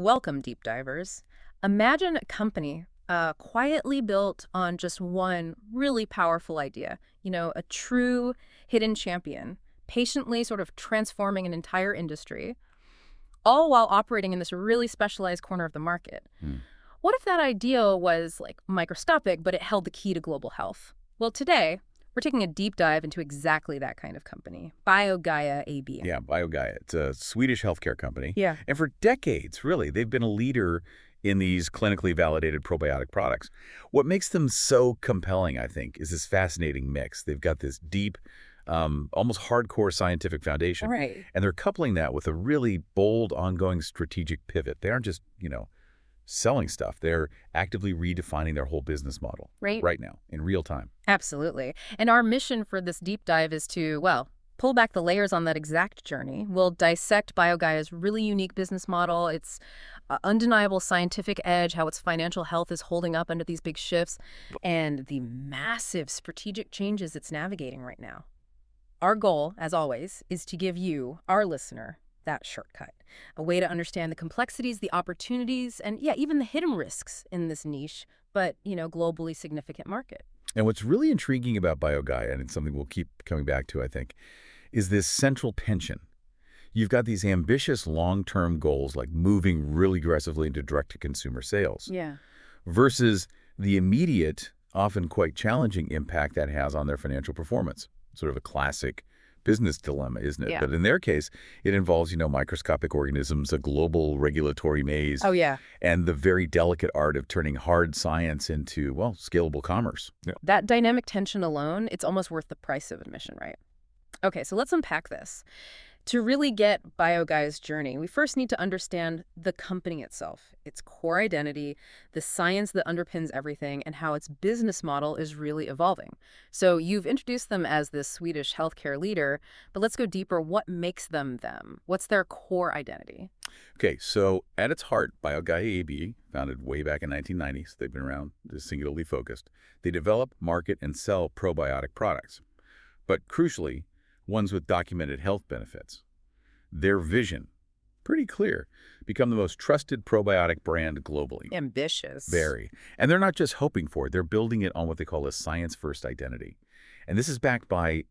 Welcome, deep divers. Imagine a company quietly built on just one really powerful idea. A true hidden champion, patiently sort of transforming an entire industry, all while operating in this really specialized corner of the market. Hmm. What if that idea was like microscopic, but it held the key to global health? Well, today, we're taking a deep dive into exactly that kind of company, BioGaia AB. Yeah, BioGaia. It's a Swedish healthcare company. Yeah. And for decades, really, they've been a leader in these clinically validated probiotic products. What makes them so compelling, I think, is this fascinating mix. They've got this deep, almost hardcore scientific foundation. Right. And they're coupling that with a really bold, ongoing strategic pivot. They aren't just, selling stuff. They're actively redefining their whole business model right now, in real time. Absolutely. And our mission for this deep dive is to, well, pull back the layers on that exact journey. We'll dissect BioGaia's really unique business model, its undeniable scientific edge, how its financial health is holding up under these big shifts, and the massive strategic changes it's navigating right now. Our goal, as always, is to give you, our listener, that shortcut, a way to understand the complexities, the opportunities, and even the hidden risks in this niche, but, globally significant market. And what's really intriguing about BioGaia, and it's something we'll keep coming back to, I think, is this central tension. You've got these ambitious long-term goals, like moving really aggressively into direct-to-consumer sales, Yeah. versus the immediate, often quite challenging impact that has on their financial performance. Sort of a classic business dilemma, isn't it? Yeah. But in their case, it involves, microscopic organisms, a global regulatory maze, Oh, yeah. and the very delicate art of turning hard science into, well, scalable commerce. Yeah. That dynamic tension alone, it's almost worth the price of admission, right? Okay, so let's unpack this. To really get BioGaia's journey, we first need to understand the company itself, its core identity, the science that underpins everything, and how its business model is really evolving. So you've introduced them as this Swedish healthcare leader, but let's go deeper. What makes them them? What's their core identity? Okay, so at its heart, BioGaia AB, founded way back in 1990, so they've been around, they're singularly focused. They develop, market, and sell probiotic products. But crucially, ones with documented health benefits. Their vision, pretty clear, become the most trusted probiotic brand globally. Ambitious. Very. And they're not just hoping for it, they're building it on what they call a science-first identity. And this is backed by,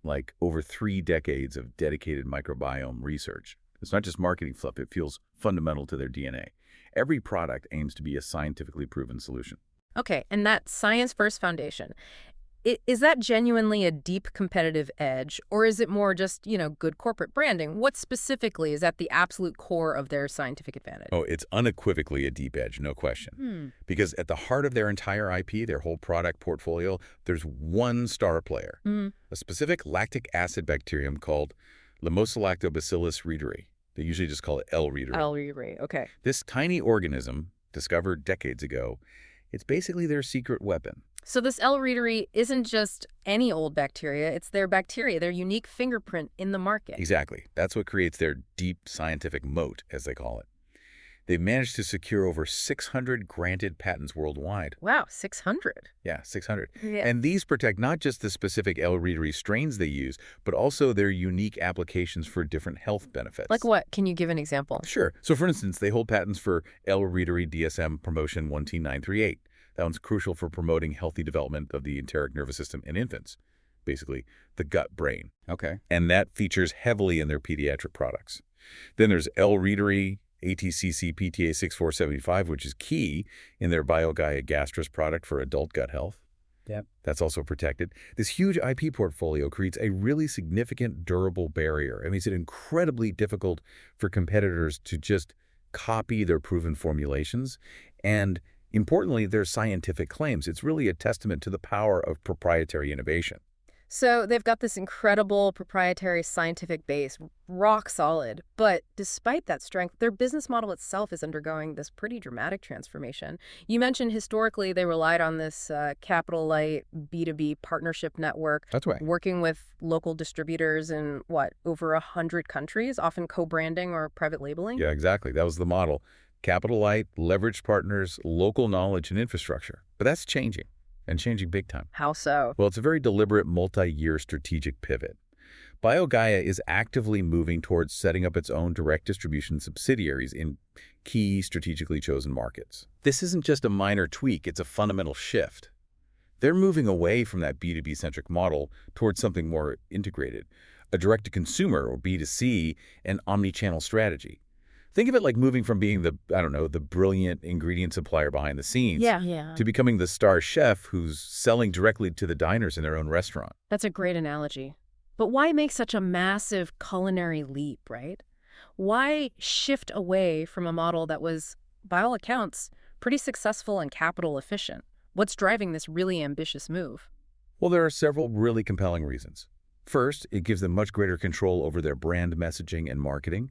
over 3 decades of dedicated microbiome research. It's not just marketing fluff, it feels fundamental to their DNA. Every product aims to be a scientifically proven solution. Okay, and that science-first foundation, is that genuinely a deep competitive edge, or is it more just, good corporate branding? What specifically is at the absolute core of their scientific advantage? Oh, it's unequivocally a deep edge, no question. Because at the heart of their entire IP, their whole product portfolio, there's one star player, a specific lactic acid bacterium called Lactobacillus reuteri. They usually just call it L. reuteri. L. reuteri, okay. This tiny organism, discovered decades ago, it's basically their secret weapon. So this L. reuteri isn't just any old bacteria, it's their bacteria, their unique fingerprint in the market. Exactly. That's what creates their deep scientific moat, as they call it. They've managed to secure over 600 granted patents worldwide. Wow, 600? Yeah, 600. Yeah. And these protect not just the specific L. reuteri strains they use, but also their unique applications for different health benefits. Like what? Can you give an example? Sure. So for instance, they hold patents for L. reuteri DSM promotion 1T938. That one's crucial for promoting healthy development of the enteric nervous system in infants, basically the gut-brain. Okay. And that features heavily in their pediatric products. Then there's L. reuteri ATCC PTA 6475, which is key in their BioGaia Gastrus product for adult gut health. Yep. That's also protected. This huge IP portfolio creates a really significant durable barrier. It makes it incredibly difficult for competitors to just copy their proven formulations and, importantly, their scientific claims. It's really a testament to the power of proprietary innovation. So they've got this incredible proprietary scientific base, rock solid. But despite that strength, their business model itself is undergoing this pretty dramatic transformation. You mentioned historically they relied on this capital-light B2B partnership network. That's right. Working with local distributors in, over 100 countries, often co-branding or private labeling? Yeah, exactly. That was the model. Capital light, leveraged partners, local knowledge and infrastructure. But that's changing. And changing big time. How so? Well, it's a very deliberate multi-year strategic pivot. BioGaia is actively moving towards setting up its own direct distribution subsidiaries in key strategically chosen markets. This isn't just a minor tweak, it's a fundamental shift. They're moving away from that B2B-centric model towards something more integrated, a direct-to-consumer or B2C and omni-channel strategy. Think of it like moving from being the, I don't know, the brilliant ingredient supplier behind the scenes Yeah. to becoming the star chef who's selling directly to the diners in their own restaurant. That's a great analogy. But why make such a massive culinary leap, right? Why shift away from a model that was, by all accounts, pretty successful and capital efficient? What's driving this really ambitious move? Well, there are several really compelling reasons. First, it gives them much greater control over their brand messaging and marketing.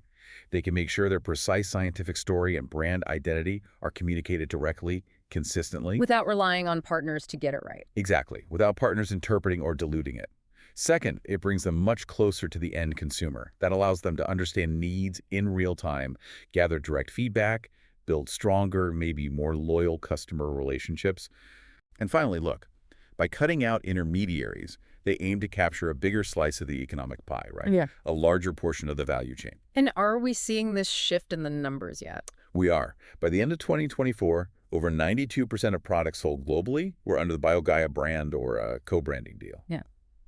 They can make sure their precise scientific story and brand identity are communicated directly, consistently. Without relying on partners to get it right. Exactly, without partners interpreting or diluting it. Second, it brings them much closer to the end consumer. That allows them to understand needs in real time, gather direct feedback, build stronger, maybe more loyal customer relationships. And finally, look, by cutting out intermediaries, they aim to capture a bigger slice of the economic pie, right? Yeah. A larger portion of the value chain. And are we seeing this shift in the numbers yet? We are. By the end of 2024, over 92% of products sold globally were under the BioGaia brand or a co-branding deal. Yeah.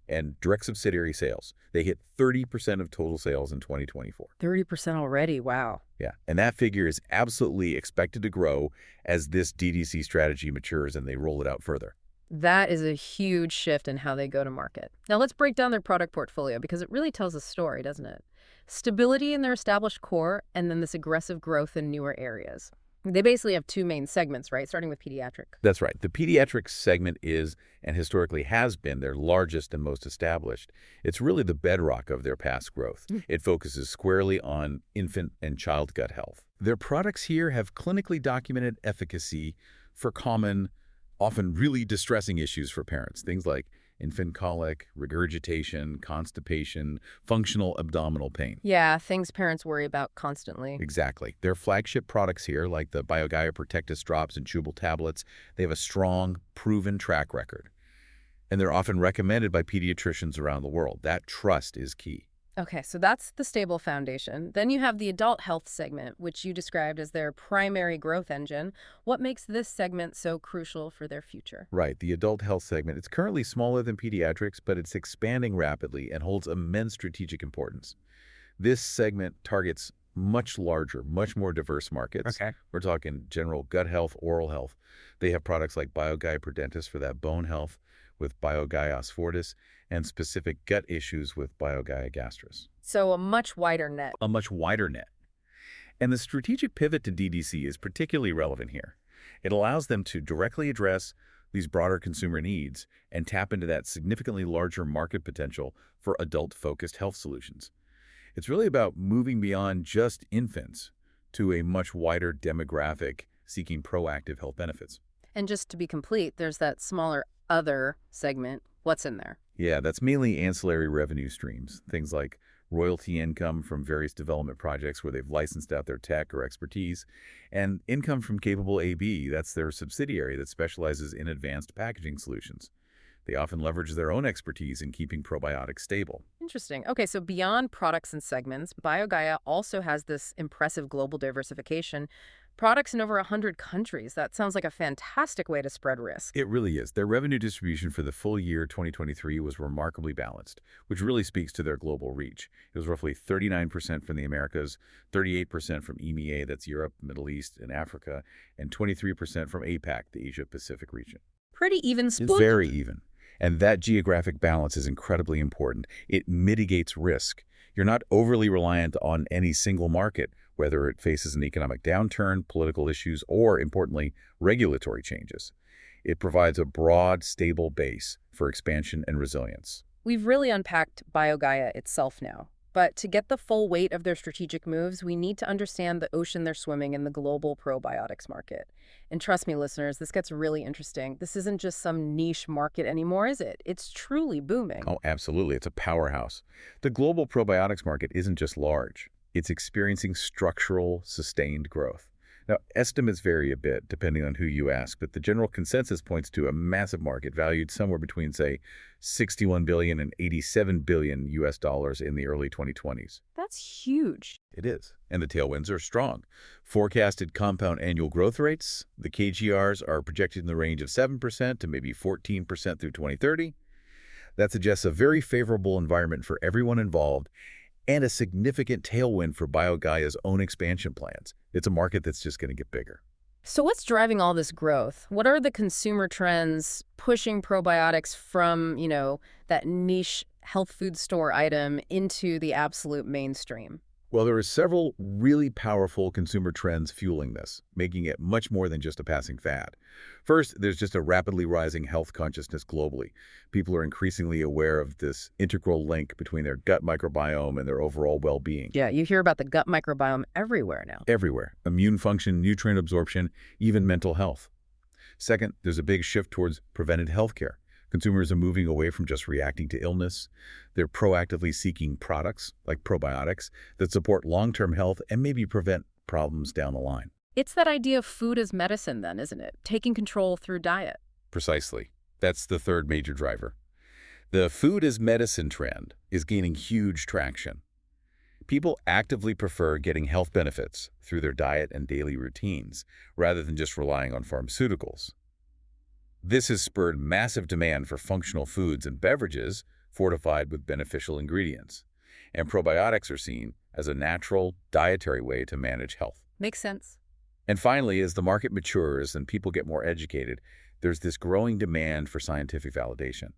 And direct subsidiary sales, they hit 30% of total sales in 2024. 30% already, wow. Yeah, and that figure is absolutely expected to grow as this DTC strategy matures and they roll it out further. That is a huge shift in how they go to market. Now let's break down their product portfolio because it really tells a story, doesn't it? Stability in their established core and then this aggressive growth in newer areas. They basically have two main segments, right? Starting with pediatric. That's right. The pediatric segment is, and historically has been, their largest and most established. It's really the bedrock of their past growth. It focuses squarely on infant and child gut health. Their products here have clinically documented efficacy for common, often really distressing issues for parents. Things like infant colic, regurgitation, constipation, functional abdominal pain. Yeah, things parents worry about constantly. Exactly. Their flagship products here, like the BioGaia Protectus drops and chewable tablets, they have a strong, proven track record. And they're often recommended by pediatricians around the world. That trust is key. Okay, so that's the stable foundation. Then you have the adult health segment, which you described as their primary growth engine. What makes this segment so crucial for their future? Right, the adult health segment. It's currently smaller than pediatrics, but it's expanding rapidly and holds immense strategic importance. This segment targets much larger, much more diverse markets. Okay. We're talking general gut health, oral health. They have products like BioGaia Prodentis for that bone health, with BioGaia Fortis, and specific gut issues with BioGaia Gastris. So a much wider net. A much wider net. And the strategic pivot to DDC is particularly relevant here. It allows them to directly address these broader consumer needs and tap into that significantly larger market potential for adult-focused health solutions. It's really about moving beyond just infants to a much wider demographic seeking proactive health benefits. And just to be complete, there's that smaller other segment. What's in there? Yeah, that's mainly ancillary revenue streams, things like royalty income from various development projects where they've licensed out their tech or expertise, and income from publ AB, that's their subsidiary that specializes in advanced packaging solutions. They often leverage their own expertise in keeping probiotics stable. Interesting. Okay, so beyond products and segments, BioGaia also has this impressive global diversification. Products in over 100 countries. That sounds like a fantastic way to spread risk. It really is. Their revenue distribution for the full year 2023 was remarkably balanced, which really speaks to their global reach. It was roughly 39% from the Americas, 38% from EMEA, that's Europe, Middle East, and Africa, and 23% from APAC, the Asia-Pacific region. Pretty even split. It's very even. And that geographic balance is incredibly important. It mitigates risk. You're not overly reliant on any single market, whether it faces an economic downturn, political issues, or, importantly, regulatory changes. It provides a broad, stable base for expansion and resilience. We've really unpacked BioGaia itself now. But to get the full weight of their strategic moves, we need to understand the ocean they're swimming in the global probiotics market. And trust me, listeners, this gets really interesting. This isn't just some niche market anymore, is it? It's truly booming. Oh, absolutely. It's a powerhouse. The global probiotics market isn't just large. It's experiencing structural, sustained growth. Now, estimates vary a bit depending on who you ask, but the general consensus points to a massive market valued somewhere between, say, 61 billion and 87 billion US dollars in the early 2020s. That's huge. It is, and the tailwinds are strong. Forecasted compound annual growth rates, the KGRs, are projected in the range of 7% to maybe 14% through 2030. That suggests a very favorable environment for everyone involved and a significant tailwind for BioGaia's own expansion plans. It's a market that's just going to get bigger. So what's driving all this growth? What are the consumer trends pushing probiotics from, that niche health food store item into the absolute mainstream? Well, there are several really powerful consumer trends fueling this, making it much more than just a passing fad. First, there's just a rapidly rising health consciousness globally. People are increasingly aware of this integral link between their gut microbiome and their overall well-being. Yeah, you hear about the gut microbiome everywhere now. Everywhere. Immune function, nutrient absorption, even mental health. Second, there's a big shift towards preventive healthcare. Consumers are moving away from just reacting to illness. They're proactively seeking products, like probiotics, that support long-term health and maybe prevent problems down the line. It's that idea of food as medicine then, isn't it? Taking control through diet. Precisely. That's the third major driver. The food as medicine trend is gaining huge traction. People actively prefer getting health benefits through their diet and daily routines, rather than just relying on pharmaceuticals. This has spurred massive demand for functional foods and beverages fortified with beneficial ingredients, and probiotics are seen as a natural, dietary way to manage health. Makes sense. And finally, as the market matures and people get more educated, there's this growing demand for scientific validation.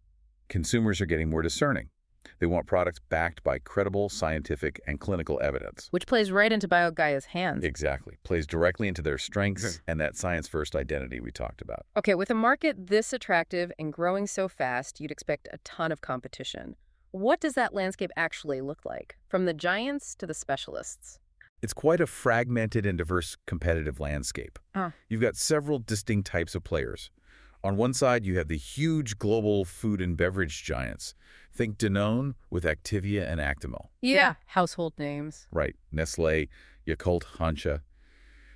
Consumers are getting more discerning. They want products backed by credible scientific and clinical evidence. Which plays right into BioGaia's hands. Exactly. Plays directly into their strengths and that science-first identity we talked about. Okay, with a market this attractive and growing so fast, you'd expect a ton of competition. What does that landscape actually look like, from the giants to the specialists? It's quite a fragmented and diverse competitive landscape. You've got several distinct types of players. On one side, you have the huge global food and beverage giants. Think Danone with Activia and Actimel. Yeah, household names. Right. Nestle, Yakult, Hancha.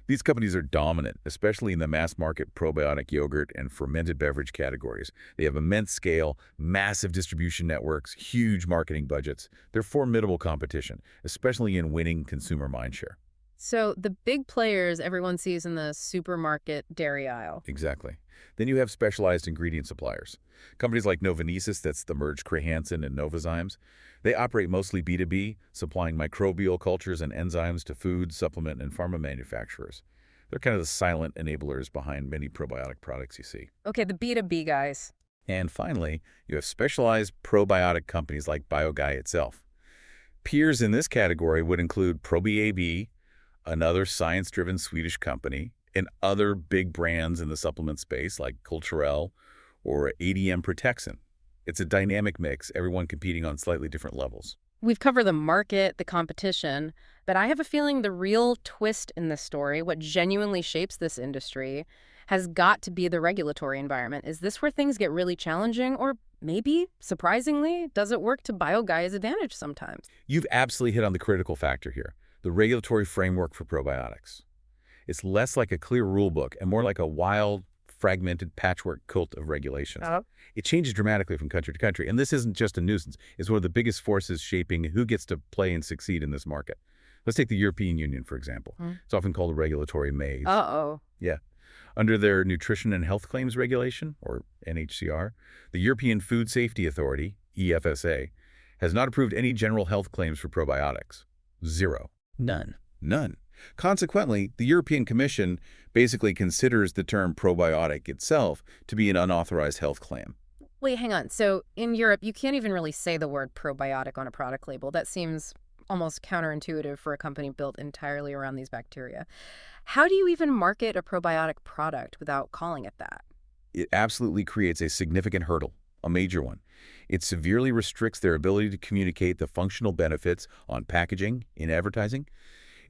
These companies are dominant, especially in the mass-market probiotic yogurt and fermented beverage categories. They have immense scale, massive distribution networks, huge marketing budgets. They're formidable competition, especially in winning consumer mindshare. So the big players everyone sees in the supermarket dairy aisle. Exactly. Then you have specialized ingredient suppliers. Companies like Novonesis, that's the merged Cray-Hansen and Novozymes, they operate mostly B2B, supplying microbial cultures and enzymes to food, supplement, and pharma manufacturers. They're kind of the silent enablers behind many probiotic products you see. Okay, the B2B guys. And finally, you have specialized probiotic companies like BioGaia itself. Peers in this category would include BioGaia AB, another science-driven Swedish company, and other big brands in the supplement space like Culturelle or ADM Protexin. It's a dynamic mix, everyone competing on slightly different levels. We've covered the market, the competition, but I have a feeling the real twist in this story, what genuinely shapes this industry, has got to be the regulatory environment. Is this where things get really challenging, or maybe, surprisingly, does it work to BioGaia's advantage sometimes? You've absolutely hit on the critical factor here, the regulatory framework for probiotics. It's less like a clear rule book and more like a wild, fragmented patchwork quilt of regulations. It changes dramatically from country to country, and this isn't just a nuisance. It's one of the biggest forces shaping who gets to play and succeed in this market. Let's take the European Union, for example. It's often called a regulatory maze. Yeah. Under their Nutrition and Health Claims Regulation, or NHCR, the European Food Safety Authority, EFSA, has not approved any general health claims for probiotics. Zero. None. None. Consequently, the European Commission basically considers the term probiotic itself to be an unauthorized health claim. Wait, hang on. So in Europe, you can't even really say the word probiotic on a product label. That seems almost counterintuitive for a company built entirely around these bacteria. How do you even market a probiotic product without calling it that? It absolutely creates a significant hurdle, a major one. It severely restricts their ability to communicate the functional benefits on packaging, in advertising.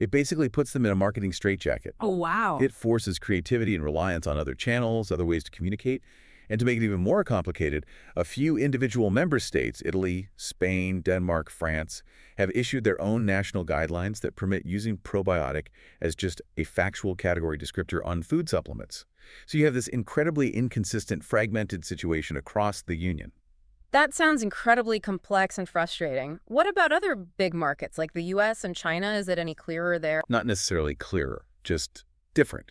It basically puts them in a marketing straitjacket. Oh, wow. It forces creativity and reliance on other channels, other ways to communicate, And to make it even more complicated, a few individual member states, Italy, Spain, Denmark, France, have issued their own national guidelines that permit using probiotic as just a factual category descriptor on food supplements. So you have this incredibly inconsistent, fragmented situation across the union. That sounds incredibly complex and frustrating. What about other big markets like the US and China? Is it any clearer there? Not necessarily clearer, just different.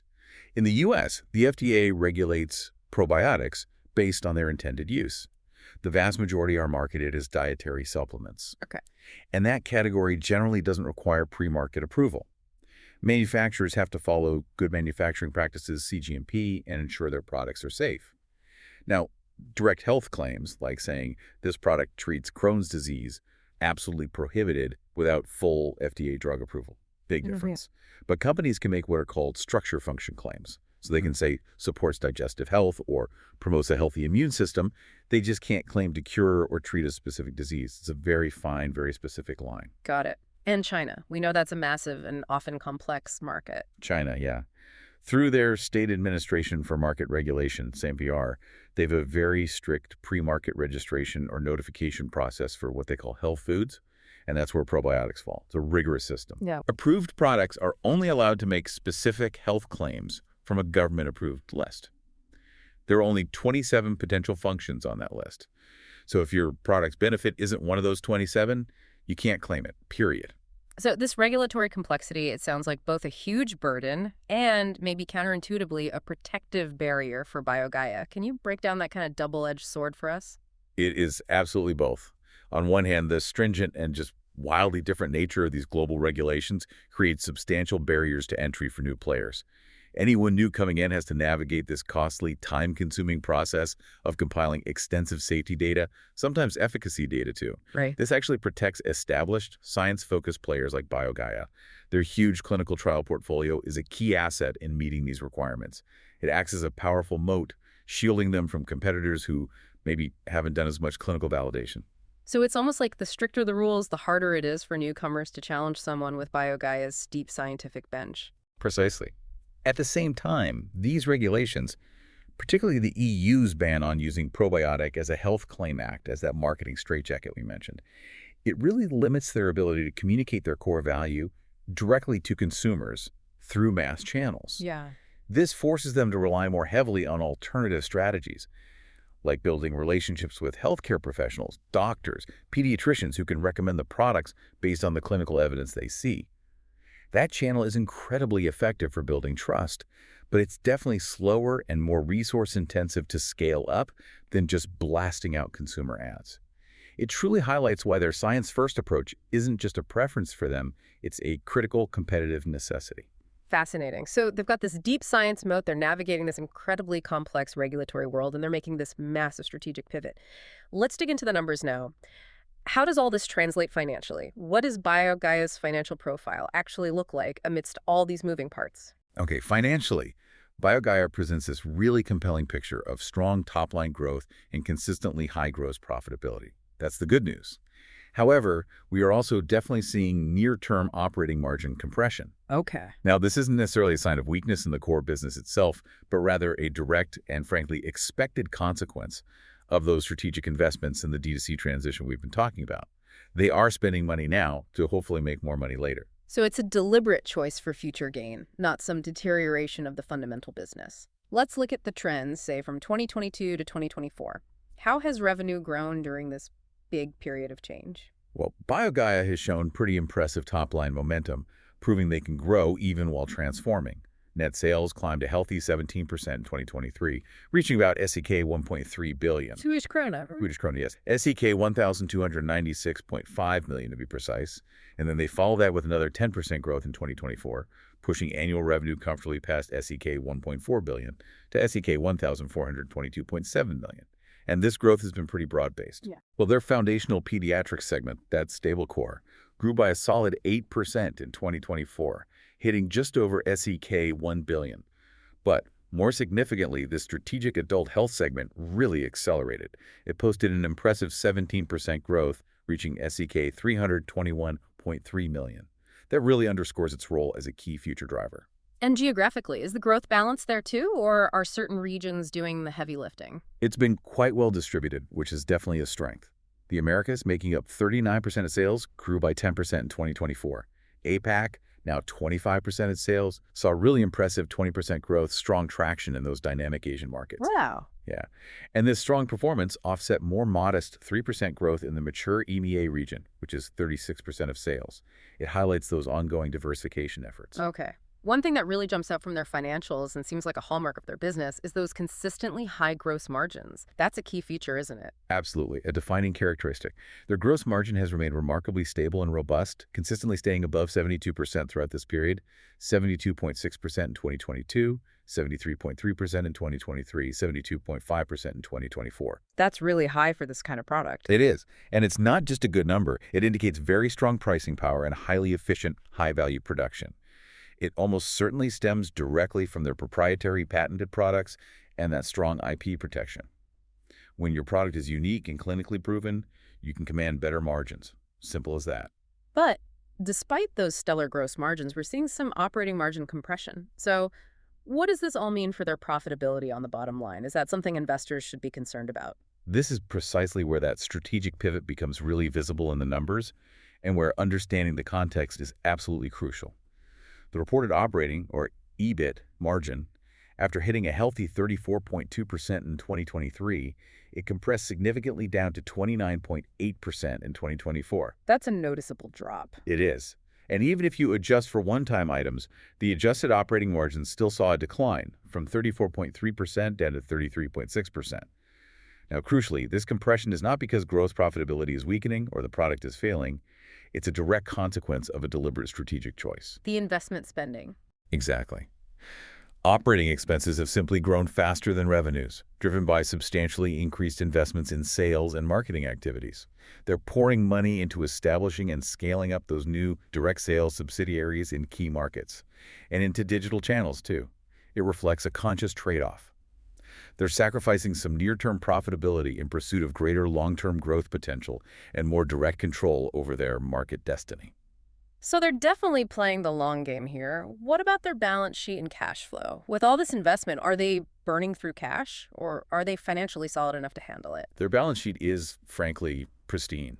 In the U.S., the FDA regulates probiotics based on their intended use. The vast majority are marketed as dietary supplements. Okay. And that category generally doesn't require pre-market approval. Manufacturers have to follow good manufacturing practices, CGMP, and ensure their products are safe. Now, direct health claims, like saying this product treats Crohn's disease, absolutely prohibited without full FDA drug approval. Big difference. But companies can make what are called structure function claims. So they can say supports digestive health or promotes a healthy immune system. They just can't claim to cure or treat a specific disease. It's a very fine, very specific line. Got it. And China. We know that's a massive and often complex market. China, yeah. Through their State Administration for Market Regulation, SAMPR, they have a very strict pre-market registration or notification process for what they call health foods, and that's where probiotics fall. It's a rigorous system. Yeah. Approved products are only allowed to make specific health claims from a government-approved list. There are only 27 potential functions on that list. So if your product's benefit isn't one of those 27, you can't claim it, period. So this regulatory complexity, it sounds like both a huge burden and maybe counterintuitively a protective barrier for BioGaia. Can you break down that kind of double-edged sword for us? It is absolutely both. On one hand, the stringent and just wildly different nature of these global regulations creates substantial barriers to entry for new players. Anyone new coming in has to navigate this costly, time-consuming process of compiling extensive safety data, sometimes efficacy data too. Right. This actually protects established, science-focused players like BioGaia. Their huge clinical trial portfolio is a key asset in meeting these requirements. It acts as a powerful moat, shielding them from competitors who maybe haven't done as much clinical validation. So it's almost like the stricter the rules, the harder it is for newcomers to challenge someone with BioGaia's deep scientific bench. Precisely. At the same time, these regulations, particularly the EU's ban on using probiotic as a health claim act, as that marketing straitjacket we mentioned, it really limits their ability to communicate their core value directly to consumers through mass channels. Yeah. This forces them to rely more heavily on alternative strategies, like building relationships with healthcare professionals, doctors, pediatricians who can recommend the products based on the clinical evidence they see. That channel is incredibly effective for building trust, but it's definitely slower and more resource-intensive to scale up than just blasting out consumer ads. It truly highlights why their science-first approach isn't just a preference for them, it's a critical competitive necessity. Fascinating. So they've got this deep science moat, they're navigating this incredibly complex regulatory world, and they're making this massive strategic pivot. Let's dig into the numbers now. How does all this translate financially? What does BioGaia's financial profile actually look like amidst all these moving parts? Okay, financially, BioGaia presents this really compelling picture of strong top-line growth and consistently high gross profitability. That's the good news. However, we are also definitely seeing near-term operating margin compression. Okay. Now, this isn't necessarily a sign of weakness in the core business itself, but rather a direct and frankly expected consequence of those strategic investments in the D2C transition we've been talking about. They are spending money now to hopefully make more money later. So it's a deliberate choice for future gain, not some deterioration of the fundamental business. Let's look at the trends, say, from 2022 to 2024. How has revenue grown during this big period of change? Well, BioGaia has shown pretty impressive top-line momentum, proving they can grow even while transforming. Net sales climbed a healthy 17% in 2023, reaching about SEK 1.3 billion. Swedish krona. Swedish krona, yes. SEK 1,296.5 million to be precise. And then they follow that with another 10% growth in 2024, pushing annual revenue comfortably past SEK 1.4 billion to SEK 1,422.7 million. And this growth has been pretty broad-based. Yeah. Well, their foundational pediatric segment, that stable core, grew by a solid 8% in 2024, hitting just over SEK 1 billion. But more significantly, the strategic adult health segment really accelerated. It posted an impressive 17% growth, reaching SEK 321.3 million. That really underscores its role as a key future driver. And geographically, is the growth balanced there too, or are certain regions doing the heavy lifting? It's been quite well distributed, which is definitely a strength. The Americas, making up 39% of sales, grew by 10% in 2024. APAC, now 25% of sales, saw really impressive 20% growth, strong traction in those dynamic Asian markets. Wow. Yeah. And this strong performance offset more modest 3% growth in the mature EMEA region, which is 36% of sales. It highlights those ongoing diversification efforts. Okay. One thing that really jumps out from their financials and seems like a hallmark of their business is those consistently high gross margins. That's a key feature, isn't it? Absolutely, a defining characteristic. Their gross margin has remained remarkably stable and robust, consistently staying above 72% throughout this period, 72.6% in 2022, 73.3% in 2023, 72.5% in 2024. That's really high for this kind of product. It is, and it's not just a good number. It indicates very strong pricing power and highly efficient, high-value production. It almost certainly stems directly from their proprietary patented products and that strong IP protection. When your product is unique and clinically proven, you can command better margins. Simple as that. But despite those stellar gross margins, we're seeing some operating margin compression. So what does this all mean for their profitability on the bottom line? Is that something investors should be concerned about? This is precisely where that strategic pivot becomes really visible in the numbers and where understanding the context is absolutely crucial. The reported operating, or EBIT, margin, after hitting a healthy 34.2% in 2023, it compressed significantly down to 29.8% in 2024. That's a noticeable drop. It is. And even if you adjust for one-time items, the adjusted operating margin still saw a decline from 34.3% down to 33.6%. Now, crucially, this compression is not because gross profitability is weakening or the product is failing. It's a direct consequence of a deliberate strategic choice. The investment spending. Exactly. Operating expenses have simply grown faster than revenues, driven by substantially increased investments in sales and marketing activities. They're pouring money into establishing and scaling up those new direct sales subsidiaries in key markets, and into digital channels, too. It reflects a conscious trade-off. They're sacrificing some near-term profitability in pursuit of greater long-term growth potential and more direct control over their market destiny. So they're definitely playing the long game here. What about their balance sheet and cash flow? With all this investment, are they burning through cash, or are they financially solid enough to handle it? Their balance sheet is, frankly, pristine.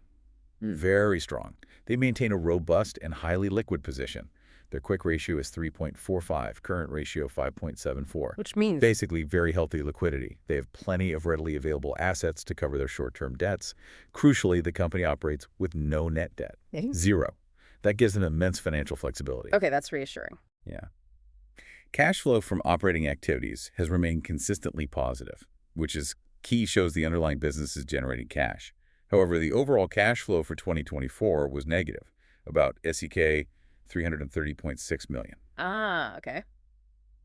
Very strong. They maintain a robust and highly liquid position. Their quick ratio is 3.45, current ratio 5.74. Which means Basically, very healthy liquidity. They have plenty of readily available assets to cover their short-term debts. Crucially, the company operates with no net debt. Zero. That gives them immense financial flexibility. Okay, that's reassuring. Yeah. Cash flow from operating activities has remained consistently positive, which is key, shows the underlying business is generating cash. However, the overall cash flow for 2024 was negative, about SEK 330.6 million. Ah, okay.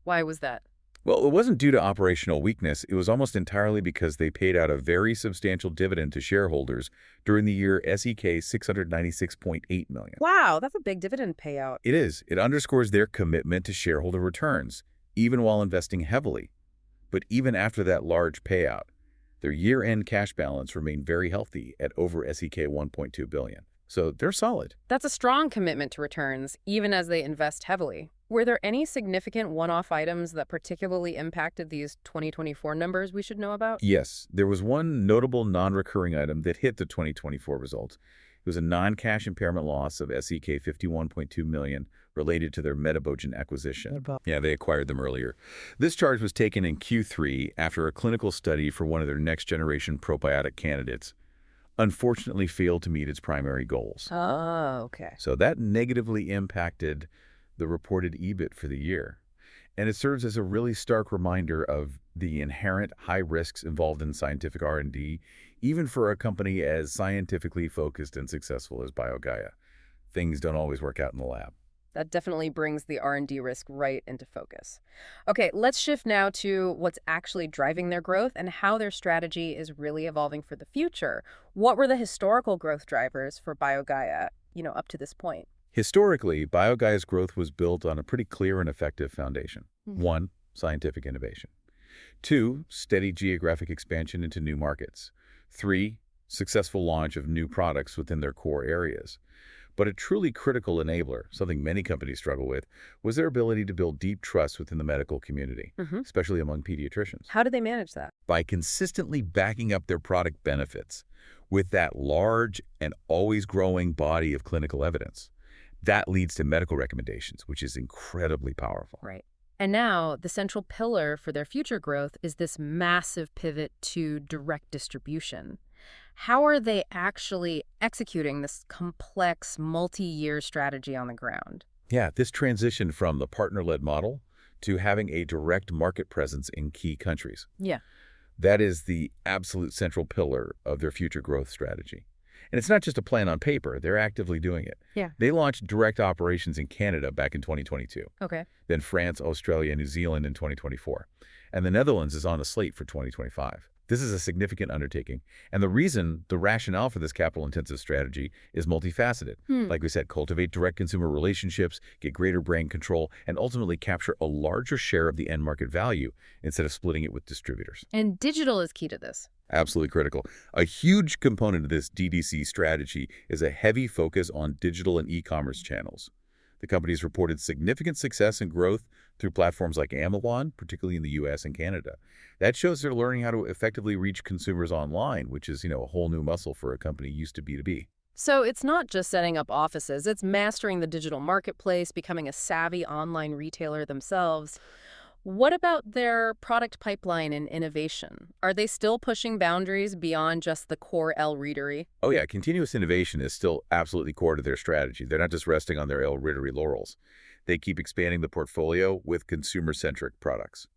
Why was that? Well, it wasn't due to operational weakness. It was almost entirely because they paid out a very substantial dividend to shareholders during the year, SEK 696.8 million. Wow, that's a big dividend payout. It is. It underscores their commitment to shareholder returns, even while investing heavily. But even after that large payout, their year-end cash balance remained very healthy at over SEK 1.2 billion. So they're solid. That's a strong commitment to returns, even as they invest heavily. Were there any significant one-off items that particularly impacted these 2024 numbers we should know about? Yes, there was one notable non-recurring item that hit the 2024 results. It was a non-cash impairment loss of SEK 51.2 million related to their Metabogen acquisition. Yeah, they acquired them earlier. This charge was taken in Q3 after a clinical study for one of their next-generation probiotic candidates unfortunately failed to meet its primary goals. Oh, okay. So that negatively impacted the reported EBIT for the year. And it serves as a really stark reminder of the inherent high risks involved in scientific R&D, even for a company as scientifically focused and successful as BioGaia. Things don't always work out in the lab. That definitely brings the R&D risk right into focus. Okay, let's shift now to what's actually driving their growth and how their strategy is really evolving for the future. What were the historical growth drivers for BioGaia, up to this point? Historically, BioGaia's growth was built on a pretty clear and effective foundation. 1, scientific innovation. 2, steady geographic expansion into new markets. 3, successful launch of new products within their core areas. But a truly critical enabler, something many companies struggle with, was their ability to build deep trust within the medical community, Hmm. especially among pediatricians, How do they manage that? by consistently backing up their product benefits with that large and always growing body of clinical evidence. That leads to medical recommendations, which is incredibly powerful. Right. And now the central pillar for their future growth is this massive pivot to direct distribution. How are they actually executing this complex multi-year strategy on the ground? Yeah, this transition from the partner-led model to having a direct market presence in key countries. Yeah. That is the absolute central pillar of their future growth strategy. And it's not just a plan on paper, they're actively doing it. Yeah. They launched direct operations in Canada back in 2022, Okay. then France, Australia, and New Zealand in 2024. And the Netherlands is on the slate for 2025. This is a significant undertaking. And the rationale for this capital-intensive strategy is multifaceted. Like we said, cultivate direct consumer relationships, get greater brand control, and ultimately capture a larger share of the end market value instead of splitting it with distributors. And digital is key to this. Absolutely critical. A huge component of this DDC strategy is a heavy focus on digital and e-commerce channels. The company's reported significant success and growth through platforms like Amazon, particularly in the US and Canada. That shows they're learning how to effectively reach consumers online, which is, a whole new muscle for a company used to B2B. So it's not just setting up offices, it's mastering the digital marketplace, becoming a savvy online retailer themselves. What about their product pipeline and innovation? Are they still pushing boundaries beyond just the core L-readery? Oh yeah, continuous innovation is still absolutely core to their strategy. They're not just resting on their El-Rittery laurels. They keep expanding the portfolio with consumer-centric products.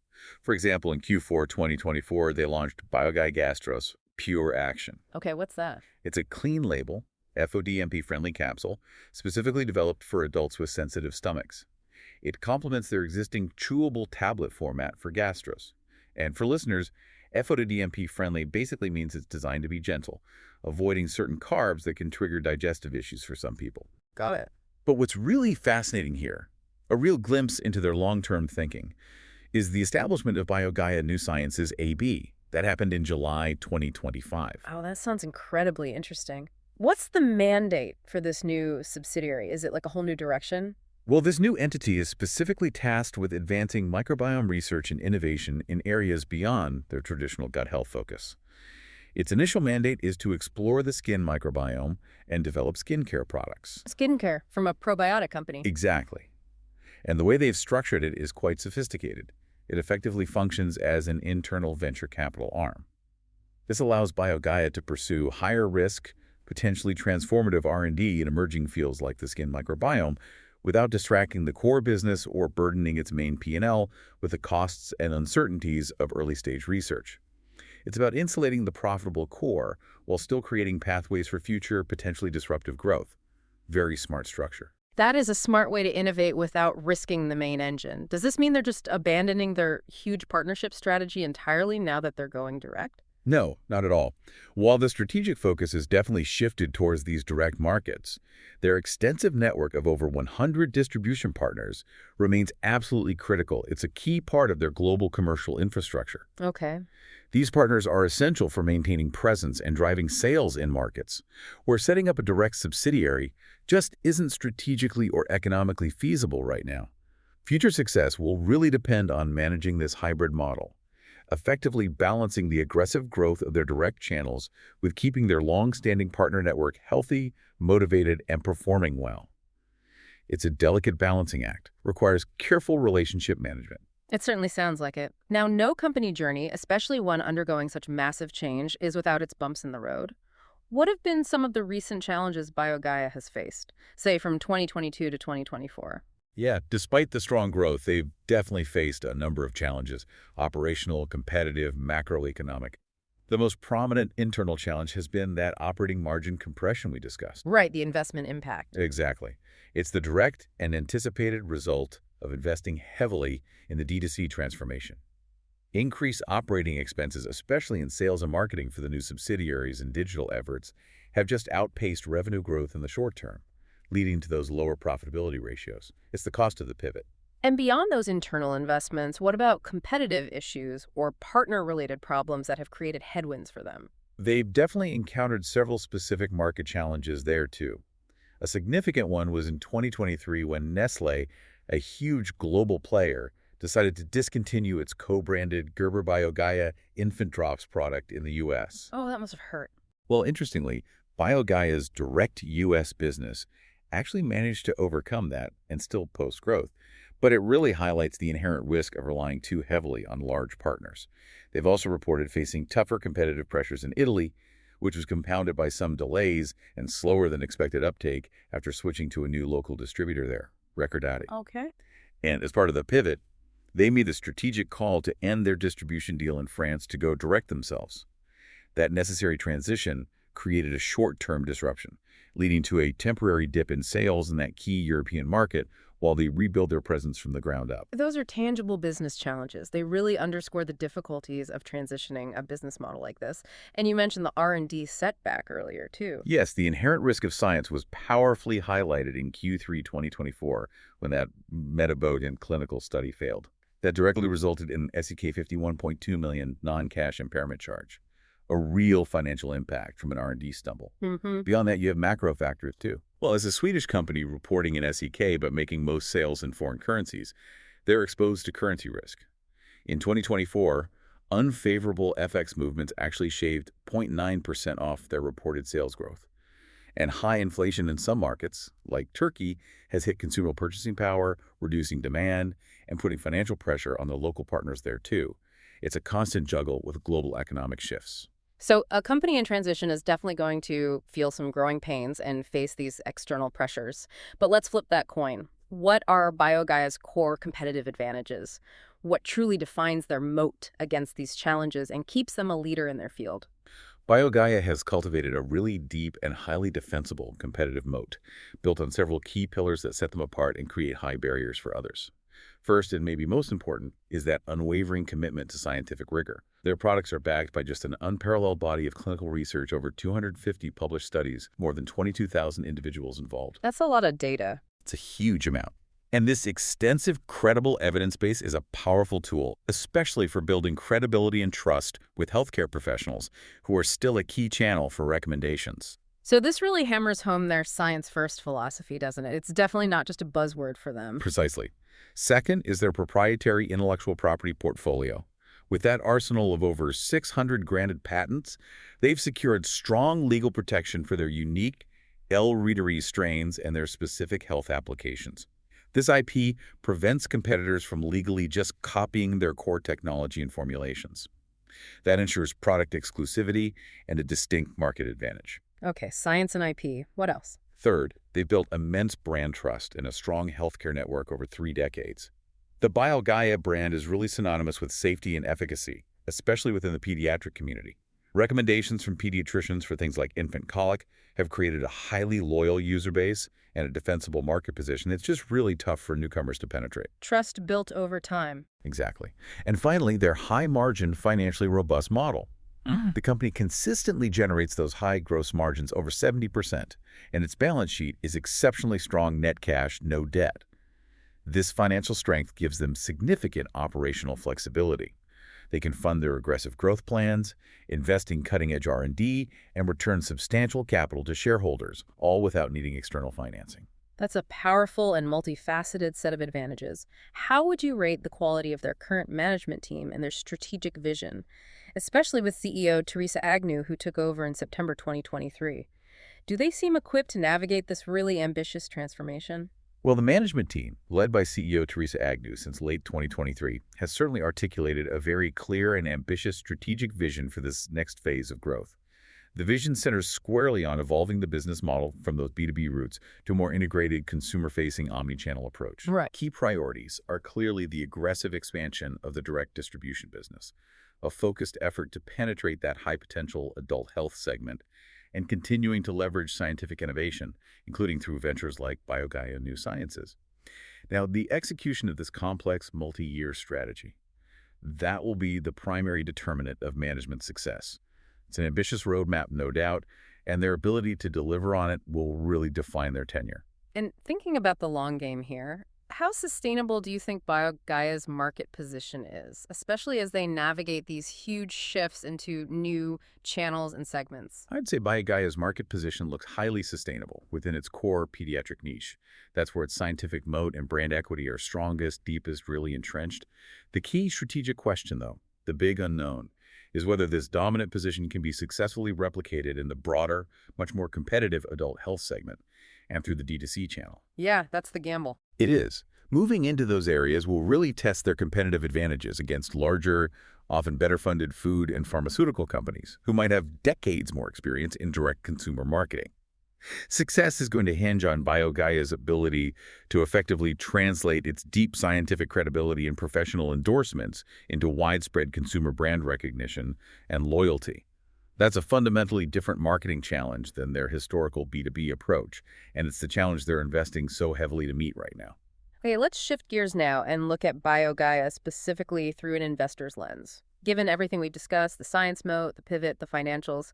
For example, in Q4 2024, they launched BioGaia Pure Action. Okay, what's that? It's a clean label, FODMP-friendly capsule, specifically developed for adults with sensitive stomachs. It complements their existing chewable tablet format for gastros. And for listeners, FODMP-friendly basically means it's designed to be gentle, avoiding certain carbs that can trigger digestive issues for some people. Got it. But what's really fascinating here, a real glimpse into their long-term thinking, is the establishment of BioGaia New Sciences AB. That happened in July 2025. Oh, that sounds incredibly interesting. What's the mandate for this new subsidiary? Is it like a whole new direction? Well, this new entity is specifically tasked with advancing microbiome research and innovation in areas beyond their traditional gut health focus. Its initial mandate is to explore the skin microbiome and develop skincare products. Skincare from a probiotic company. Exactly. And the way they've structured it is quite sophisticated. It effectively functions as an internal venture capital arm. This allows BioGaia to pursue higher risk, potentially transformative R&D in emerging fields like the skin microbiome, without distracting the core business or burdening its main P&L with the costs and uncertainties of early-stage research. It's about insulating the profitable core while still creating pathways for future, potentially disruptive growth. Very smart structure. That is a smart way to innovate without risking the main engine. Does this mean they're just abandoning their huge partnership strategy entirely now that they're going direct? No, not at all. While the strategic focus has definitely shifted towards these direct markets, their extensive network of over 100 distribution partners remains absolutely critical. It's a key part of their global commercial infrastructure. Okay. These partners are essential for maintaining presence and driving sales in markets, where setting up a direct subsidiary just isn't strategically or economically feasible right now. Future success will really depend on managing this hybrid model, effectively balancing the aggressive growth of their direct channels with keeping their long-standing partner network healthy, motivated, and performing well. It's a delicate balancing act, requires careful relationship management. It certainly sounds like it. Now, no company journey, especially one undergoing such massive change, is without its bumps in the road. What have been some of the recent challenges BioGaia has faced, say from 2022 to 2024? Yeah, despite the strong growth, they've definitely faced a number of challenges: operational, competitive, macroeconomic. The most prominent internal challenge has been that operating margin compression we discussed. Right, the investment impact. Exactly. It's the direct and anticipated result of investing heavily in the D2C transformation. Increased operating expenses, especially in sales and marketing for the new subsidiaries and digital efforts, have just outpaced revenue growth in the short term, leading to those lower profitability ratios. It's the cost of the pivot. And beyond those internal investments, what about competitive issues or partner-related problems that have created headwinds for them? They've definitely encountered several specific market challenges there too. A significant one was in 2023 when Nestlé, a huge global player, decided to discontinue its co-branded Gerber BioGaia infant drops product in the U.S. Oh, that must have hurt. Well, interestingly, BioGaia's direct U.S. business actually managed to overcome that and still post growth. But it really highlights the inherent risk of relying too heavily on large partners. They've also reported facing tougher competitive pressures in Italy, which was compounded by some delays and slower than expected uptake after switching to a new local distributor there, Recordati. Okay. And as part of the pivot, they made the strategic call to end their distribution deal in France to go direct themselves. That necessary transition created a short-term disruption, leading to a temporary dip in sales in that key European market while they rebuild their presence from the ground up. Those are tangible business challenges. They really underscore the difficulties of transitioning a business model like this. And you mentioned the R&D setback earlier, too. Yes, the inherent risk of science was powerfully highlighted in Q3 2024 when that metabodin clinical study failed. That directly resulted in an SEK 51.2 million non-cash impairment charge, a real financial impact from an R&D stumble. Beyond that, you have macro factors too. Well, as a Swedish company reporting in SEK but making most sales in foreign currencies, they're exposed to currency risk. In 2024, unfavorable FX movements actually shaved 0.9% off their reported sales growth. And high inflation in some markets, like Turkey, has hit consumer purchasing power, reducing demand, and putting financial pressure on the local partners there too. It's a constant juggle with global economic shifts. So a company in transition is definitely going to feel some growing pains and face these external pressures. But let's flip that coin. What are BioGaia's core competitive advantages? What truly defines their moat against these challenges and keeps them a leader in their field? BioGaia has cultivated a really deep and highly defensible competitive moat, built on several key pillars that set them apart and create high barriers for others. First, and maybe most important, is that unwavering commitment to scientific rigor. Their products are backed by just an unparalleled body of clinical research, over 250 published studies, more than 22,000 individuals involved. That's a lot of data. It's a huge amount. And this extensive, credible evidence base is a powerful tool, especially for building credibility and trust with healthcare professionals, who are still a key channel for recommendations. So this really hammers home their science-first philosophy, doesn't it? It's definitely not just a buzzword for them. Precisely. Second is their proprietary intellectual property portfolio. With that arsenal of over 600 granted patents, they've secured strong legal protection for their unique L. reuteri strains and their specific health applications. This IP prevents competitors from legally just copying their core technology and formulations. That ensures product exclusivity and a distinct market advantage. Okay, science and IP. What else? Third, they've built immense brand trust and a strong healthcare network over 3 decades. The BioGaia brand is really synonymous with safety and efficacy, especially within the pediatric community. Recommendations from pediatricians for things like infant colic have created a highly loyal user base and a defensible market position. It's just really tough for newcomers to penetrate. Trust built over time. Exactly. And finally, their high-margin, financially robust model. The company consistently generates those high gross margins, over 70%, and its balance sheet is exceptionally strong: net cash, no debt. This financial strength gives them significant operational flexibility. They can fund their aggressive growth plans, invest in cutting-edge R&D, and return substantial capital to shareholders, all without needing external financing. That's a powerful and multifaceted set of advantages. How would you rate the quality of their current management team and their strategic vision, especially with CEO Teresa Agnew, who took over in September 2023? Do they seem equipped to navigate this really ambitious transformation? Well, the management team, led by CEO Teresa Agnew since late 2023, has certainly articulated a very clear and ambitious strategic vision for this next phase of growth. The vision centers squarely on evolving the business model from those B2B roots to a more integrated, consumer-facing, omni-channel approach. Right. Key priorities are clearly the aggressive expansion of the direct distribution business, a focused effort to penetrate that high-potential adult health segment, and continuing to leverage scientific innovation, including through ventures like BioGaia New Sciences. Now, the execution of this complex multi-year strategy, that will be the primary determinant of management success. It's an ambitious roadmap, no doubt, and their ability to deliver on it will really define their tenure. And thinking about the long game here, how sustainable do you think BioGaia's market position is, especially as they navigate these huge shifts into new channels and segments? I'd say BioGaia's market position looks highly sustainable within its core pediatric niche. That's where its scientific moat and brand equity are strongest, deepest, really entrenched. The key strategic question, though, the big unknown, is whether this dominant position can be successfully replicated in the broader, much more competitive adult health segment and through the D2C channel. Yeah, that's the gamble. It is. Moving into those areas will really test their competitive advantages against larger, often better-funded food and pharmaceutical companies who might have decades more experience in direct consumer marketing. Success is going to hinge on BioGaia's ability to effectively translate its deep scientific credibility and professional endorsements into widespread consumer brand recognition and loyalty. That's a fundamentally different marketing challenge than their historical B2B approach, and it's the challenge they're investing so heavily to meet right now. Okay, let's shift gears now and look at BioGaia specifically through an investor's lens. Given everything we've discussed, the science moat, the pivot, the financials,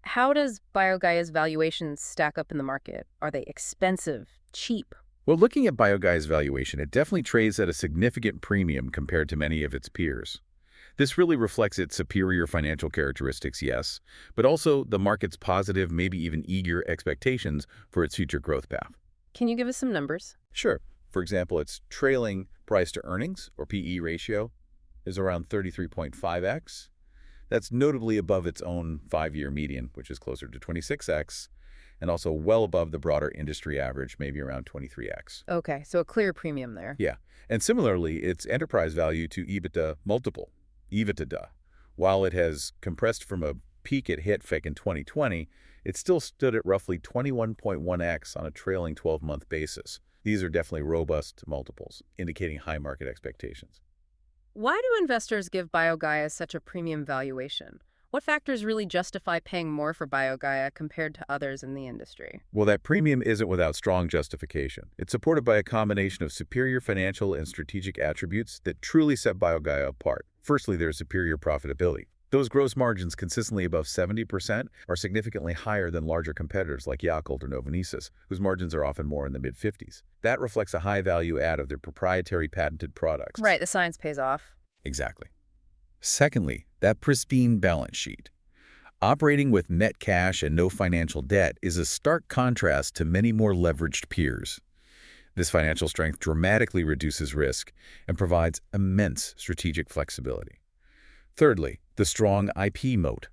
how does BioGaia's valuation stack up in the market? Are they expensive, cheap? Well, looking at BioGaia's valuation, it definitely trades at a significant premium compared to many of its peers. This really reflects its superior financial characteristics, yes, but also the market's positive, maybe even eager expectations for its future growth path. Can you give us some numbers? Sure. For example, its trailing price to earnings, or PE ratio, is around 33.5x. That's notably above its own 5-year median, which is closer to 26x, and also well above the broader industry average, maybe around 23x. Okay, so a clear premium there. Yeah, and similarly, its enterprise value to EBITDA multiple, EBITDA, while it has compressed from a peak it hit back in 2020, it still stood at roughly 21.1x on a trailing 12-month basis. These are definitely robust multiples, indicating high market expectations. Why do investors give BioGaia such a premium valuation? What factors really justify paying more for BioGaia compared to others in the industry? Well, that premium isn't without strong justification. It's supported by a combination of superior financial and strategic attributes that truly set BioGaia apart. Firstly, there's superior profitability. Those gross margins consistently above 70% are significantly higher than larger competitors like Yakult or Novonesis, whose margins are often more in the mid-50s. That reflects a high value add of their proprietary patented products. Right, the science pays off. Exactly. Secondly, that pristine balance sheet. Operating with net cash and no financial debt is a stark contrast to many more leveraged peers. This financial strength dramatically reduces risk and provides immense strategic flexibility. Thirdly, the strong IP moat.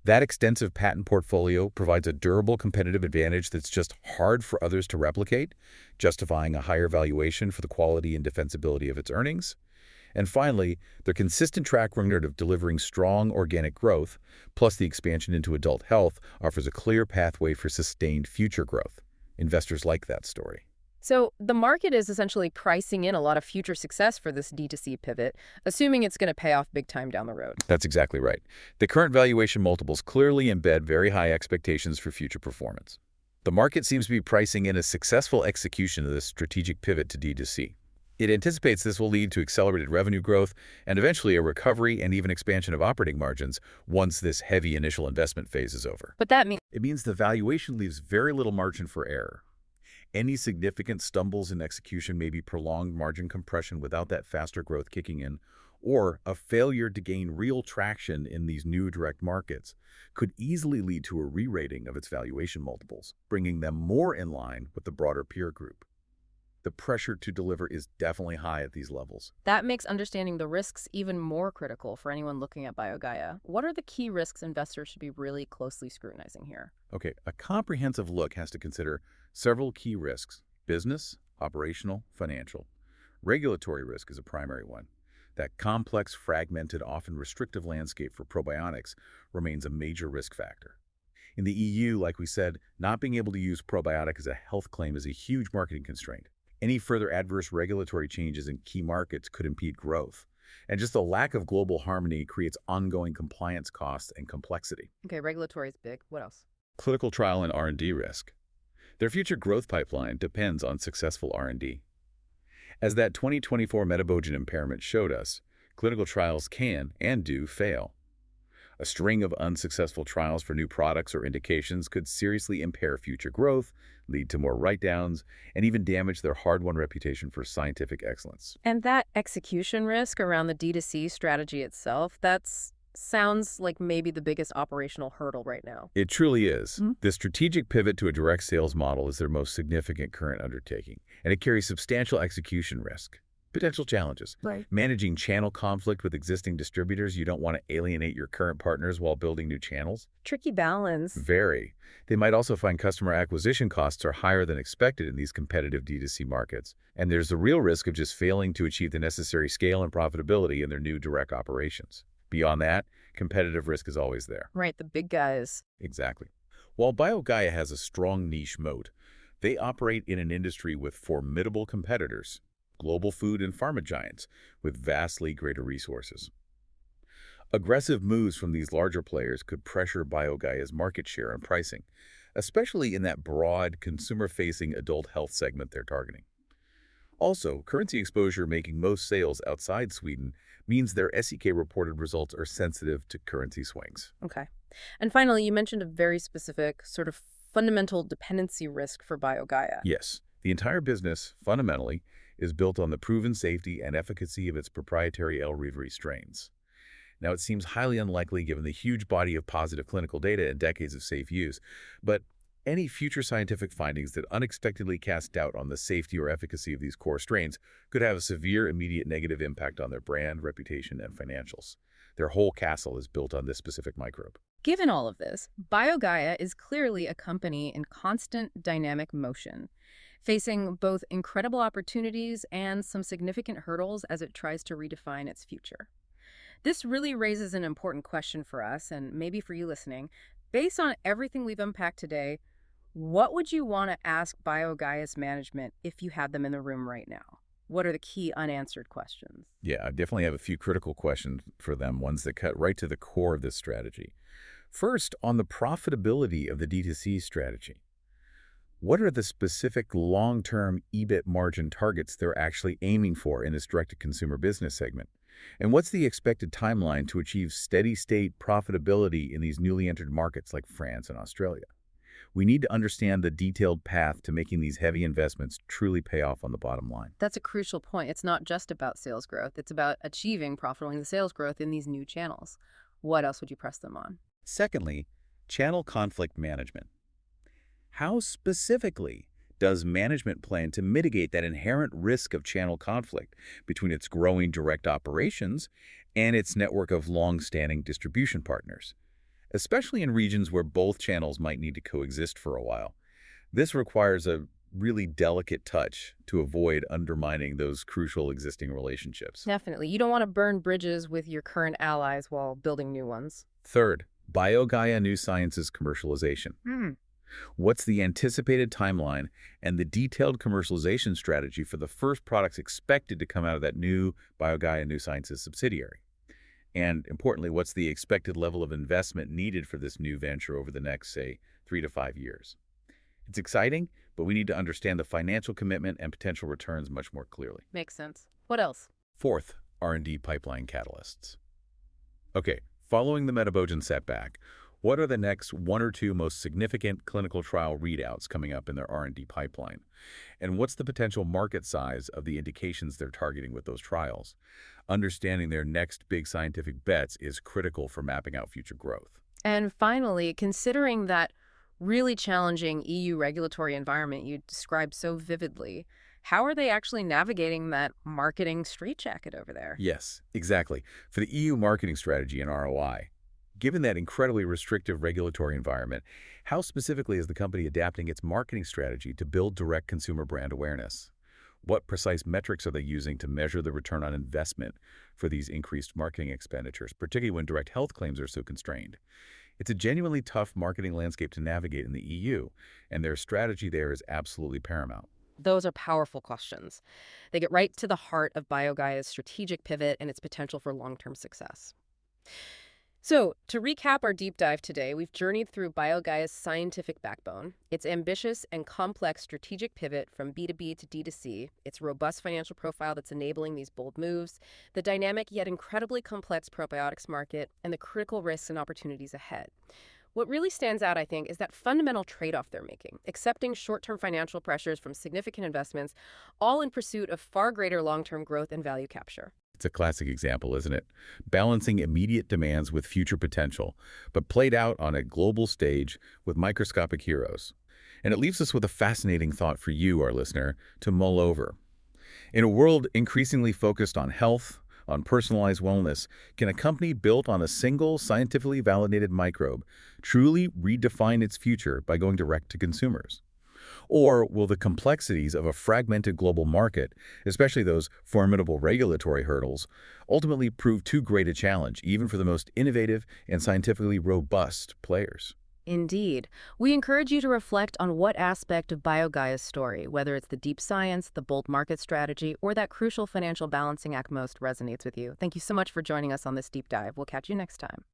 That extensive patent portfolio provides a durable competitive advantage that's just hard for others to replicate, justifying a higher valuation for the quality and defensibility of its earnings. And finally, their consistent track record of delivering strong organic growth, plus the expansion into adult health, offers a clear pathway for sustained future growth. Investors like that story. So the market is essentially pricing in a lot of future success for this D2C pivot, assuming it's going to pay off big time down the road. That's exactly right. The current valuation multiples clearly embed very high expectations for future performance. The market seems to be pricing in a successful execution of this strategic pivot to D2C. It anticipates this will lead to accelerated revenue growth and eventually a recovery and even expansion of operating margins once this heavy initial investment phase is over. But that means It means the valuation leaves very little margin for error. Any significant stumbles in execution may be prolonged margin compression without that faster growth kicking in, or a failure to gain real traction in these new direct markets could easily lead to a re-rating of its valuation multiples, bringing them more in line with the broader peer group. The pressure to deliver is definitely high at these levels. that makes understanding the risks even more critical for anyone looking at BioGaia. What are the key risks investors should be really closely scrutinizing here? Okay, a comprehensive look has to consider several key risks: business, operational, financial. Regulatory risk is a primary one. That complex, fragmented, often restrictive landscape for probiotics remains a major risk factor. In the EU, like we said, not being able to use probiotic as a health claim is a huge marketing constraint. Any further adverse regulatory changes in key markets could impede growth. And just the lack of global harmony creates ongoing compliance costs and complexity. Okay, regulatory is big. What else? Clinical trial and R&D risk. Their future growth pipeline depends on successful R&D. As that 2024 metabogen impairment showed us, clinical trials can and do fail. A string of unsuccessful trials for new products or indications could seriously impair future growth, lead to more write-downs, and even damage their hard-won reputation for scientific excellence. And that execution risk around the D2C strategy itself, sounds like maybe the biggest operational hurdle right now. It truly is. Mhm. The strategic pivot to a direct sales model is their most significant current undertaking, and it carries substantial execution risk. Potential challenges. Right. Managing channel conflict with existing distributors. You don't want to alienate your current partners while building new channels. Tricky balance. Very. They might also find customer acquisition costs are higher than expected in these competitive D2C markets. And there's the real risk of just failing to achieve the necessary scale and profitability in their new direct operations. Beyond that, competitive risk is always there. Right, the big guys. Exactly. While BioGaia has a strong niche moat, they operate in an industry with formidable competitors, global food and pharma giants with vastly greater resources. Aggressive moves from these larger players could pressure BioGaia's market share and pricing, especially in that broad, consumer-facing adult health segment they're targeting. Also, currency exposure making most sales outside Sweden means their SEK-reported results are sensitive to currency swings. Okay. And finally, you mentioned a very specific sort of fundamental dependency risk for BioGaia. Yes, the entire business, fundamentally, is built on the proven safety and efficacy of its proprietary L. reiveri strains. Now, it seems highly unlikely given the huge body of positive clinical data and decades of safe use, but any future scientific findings that unexpectedly cast doubt on the safety or efficacy of these core strains could have a severe immediate negative impact on their brand, reputation, and financials. Their whole castle is built on this specific microbe. Given all of this, BioGaia is clearly a company in constant dynamic motion, facing both incredible opportunities and some significant hurdles as it tries to redefine its future. This really raises an important question for us, and maybe for you listening. Based on everything we've unpacked today, what would you want to ask BioGaia's management if you had them in the room right now? What are the key unanswered questions? Yeah, I definitely have a few critical questions for them, ones that cut right to the core of this strategy. First, on the profitability of the D2C strategy. What are the specific long-term EBIT margin targets they're actually aiming for in this direct-to-consumer business segment? And what's the expected timeline to achieve steady-state profitability in these newly entered markets like France and Australia? We need to understand the detailed path to making these heavy investments truly pay off on the bottom line. That's a crucial point. It's not just about sales growth. It's about achieving profitable sales growth in these new channels. What else would you press them on? Secondly, channel conflict management. How specifically does management plan to mitigate that inherent risk of channel conflict between its growing direct operations and its network of long-standing distribution partners, especially in regions where both channels might need to coexist for a while? This requires a really delicate touch to avoid undermining those crucial existing relationships. Definitely. You don't want to burn bridges with your current allies while building new ones. Third, BioGaia New Sciences commercialization. What's the anticipated timeline and the detailed commercialization strategy for the first products expected to come out of that new BioGaia New Sciences subsidiary? And importantly, what's the expected level of investment needed for this new venture over the next, say, 3 to 5 years? It's exciting, but we need to understand the financial commitment and potential returns much more clearly. Makes sense. What else? Fourth, R&D pipeline catalysts. Okay, following the Metabogen setback, what are the next 1 or 2 most significant clinical trial readouts coming up in their R&D pipeline? And what's the potential market size of the indications they're targeting with those trials? Understanding their next big scientific bets is critical for mapping out future growth. And finally, considering that really challenging EU regulatory environment you described so vividly, how are they actually navigating that marketing straitjacket over there? Yes, exactly. For the EU marketing strategy and ROI, given that incredibly restrictive regulatory environment, how specifically is the company adapting its marketing strategy to build direct consumer brand awareness? What precise metrics are they using to measure the return on investment for these increased marketing expenditures, particularly when direct health claims are so constrained? It's a genuinely tough marketing landscape to navigate in the EU, and their strategy there is absolutely paramount. Those are powerful questions. They get right to the heart of BioGaia's strategic pivot and its potential for long-term success. So, to recap our deep dive today, we've journeyed through BioGaia's scientific backbone, its ambitious and complex strategic pivot from B2B to D2C, its robust financial profile that's enabling these bold moves, the dynamic yet incredibly complex probiotics market, and the critical risks and opportunities ahead. What really stands out, I think, is that fundamental trade-off they're making, accepting short-term financial pressures from significant investments, all in pursuit of far greater long-term growth and value capture. It's a classic example, isn't it? Balancing immediate demands with future potential, but played out on a global stage with microscopic heroes. And it leaves us with a fascinating thought for you, our listener, to mull over. In a world increasingly focused on health, on personalized wellness, can a company built on a single scientifically validated microbe truly redefine its future by going direct to consumers? Or will the complexities of a fragmented global market, especially those formidable regulatory hurdles, ultimately prove too great a challenge, even for the most innovative and scientifically robust players? Indeed. We encourage you to reflect on what aspect of BioGaia's story, whether it's the deep science, the bold market strategy, or that crucial financial balancing act most resonates with you. Thank you so much for joining us on this deep dive. We'll catch you next time.